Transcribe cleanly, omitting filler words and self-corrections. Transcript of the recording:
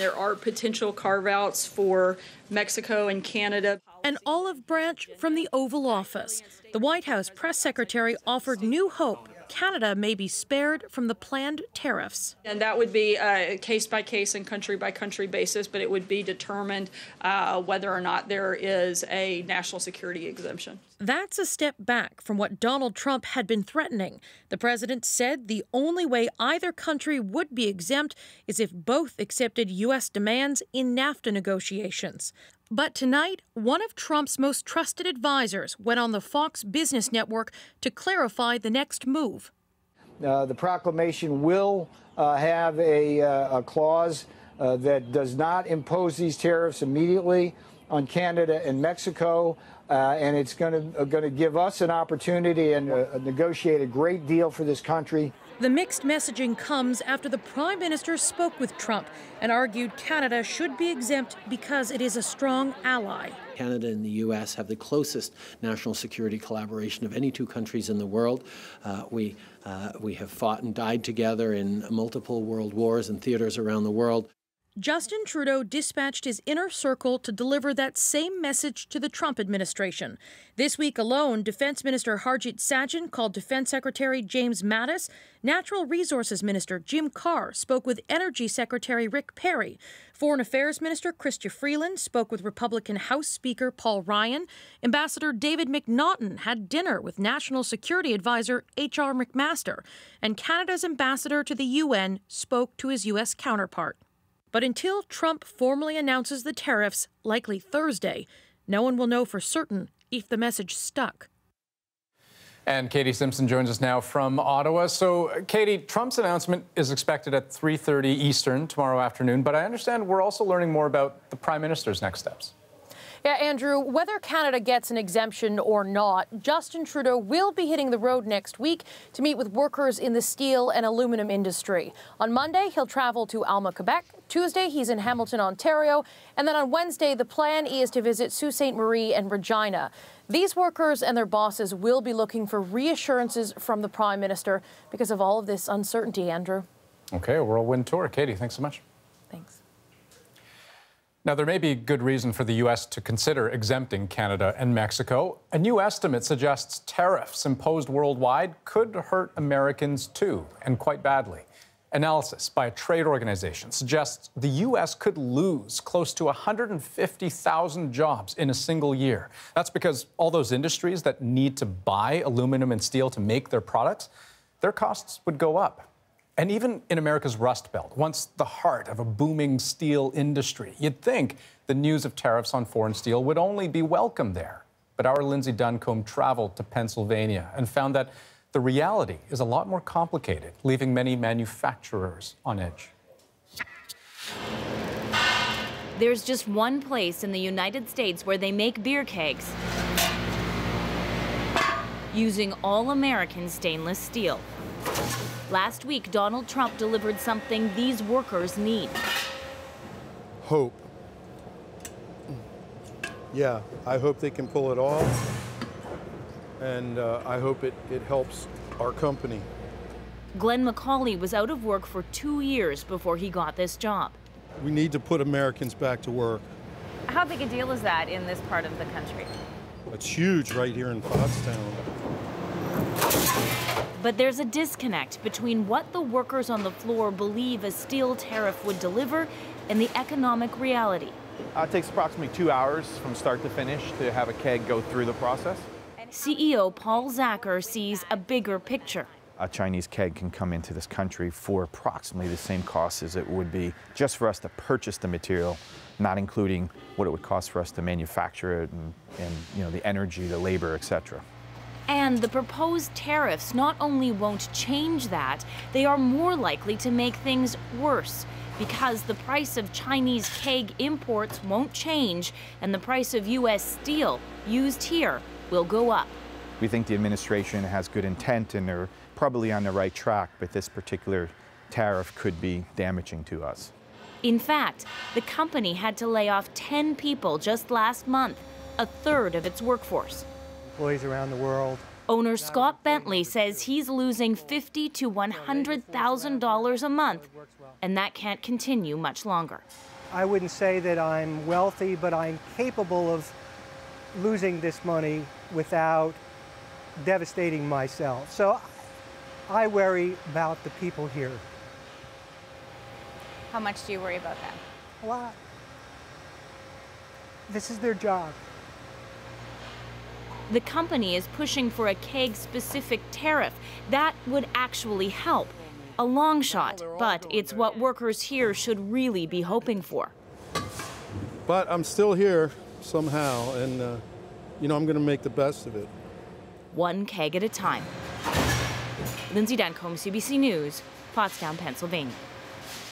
there are potential carve-outs for Mexico and Canada. An olive branch from the Oval Office. The White House press secretary offered new hope Canada may be spared from the planned tariffs. And that would be a case-by-case and country-by-country basis, but it would be determined whether or not there is a national security exemption. That's a step back from what Donald Trump had been threatening. The president said the only way either country would be exempt is if both accepted U.S. demands in NAFTA negotiations. But tonight, one of Trump's most trusted advisors went on the Fox Business Network to clarify the next move. The proclamation will have a clause that does not impose these tariffs immediately on Canada and Mexico, and it's going to give us an opportunity and negotiate a great deal for this country. The mixed messaging comes after the Prime Minister spoke with Trump and argued Canada should be exempt because it is a strong ally. Canada and the U.S. have the closest national security collaboration of any two countries in the world. We have fought and died together in multiple world wars and theaters around the world. Justin Trudeau dispatched his inner circle to deliver that same message to the Trump administration. This week alone, Defense Minister Harjit Sajjan called Defense Secretary James Mattis. Natural Resources Minister Jim Carr spoke with Energy Secretary Rick Perry. Foreign Affairs Minister Chrystia Freeland spoke with Republican House Speaker Paul Ryan. Ambassador David McNaughton had dinner with National Security Advisor H.R. McMaster. And Canada's ambassador to the UN spoke to his U.S. counterpart. But until Trump formally announces the tariffs, likely Thursday, no one will know for certain if the message stuck. And Katie Simpson joins us now from Ottawa. So, Katie, Trump's announcement is expected at 3:30 Eastern tomorrow afternoon, but I understand we're also learning more about the Prime Minister's next steps. Yeah, Andrew, whether Canada gets an exemption or not, Justin Trudeau will be hitting the road next week to meet with workers in the steel and aluminum industry. On Monday, he'll travel to Alma, Quebec. Tuesday, he's in Hamilton, Ontario. And then on Wednesday, the plan is to visit Sault Ste. Marie and Regina. These workers and their bosses will be looking for reassurances from the Prime Minister because of all of this uncertainty, Andrew. Okay, a whirlwind tour. Katie, thanks so much. Thanks. Now, there may be good reason for the U.S. to consider exempting Canada and Mexico. A new estimate suggests tariffs imposed worldwide could hurt Americans too, and quite badly. Analysis by a trade organization suggests the U.S. could lose close to 150,000 jobs in a single year. That's because all those industries that need to buy aluminum and steel to make their products, their costs would go up. And even in America's Rust Belt, once the heart of a booming steel industry, you'd think the news of tariffs on foreign steel would only be welcome there. But our Lindsay Duncombe traveled to Pennsylvania and found that the reality is a lot more complicated, leaving many manufacturers on edge. There's just one place in the United States where they make beer kegs using all-American stainless steel. Last week, Donald Trump delivered something these workers need. Hope. Yeah, I hope they can pull it off, and I hope it helps our company. Glenn McCauley was out of work for 2 years before he got this job. We need to put Americans back to work. How big a deal is that in this part of the country? It's huge right here in Pottstown. But there's a disconnect between what the workers on the floor believe a steel tariff would deliver and the economic reality. It takes approximately 2 hours from start to finish to have a keg go through the process. CEO Paul Zacher sees a bigger picture. A Chinese keg can come into this country for approximately the same cost as it would be just for us to purchase the material, not including what it would cost for us to manufacture it and you know, the energy, the labor, etc. And the proposed tariffs not only won't change that, they are more likely to make things worse because the price of Chinese keg imports won't change and the price of U.S. steel used here will go up. We think the administration has good intent and they're probably on the right track, but this particular tariff could be damaging to us. In fact, the company had to lay off 10 people just last month, a third of its workforce. Employees around the world. Owner Scott Bentley says he's losing $50,000 to $100,000 a month, and that can't continue much longer. I wouldn't say that I'm wealthy, but I'm capable of losing this money without devastating myself. So I worry about the people here. How much do you worry about that? A lot. This is their job. The company is pushing for a keg-specific tariff. That would actually help. A long shot, but it's what workers here should really be hoping for. But I'm still here somehow, and you know, I'm going to make the best of it. One keg at a time. Lindsay Duncombe, CBC News, Pottstown, Pennsylvania.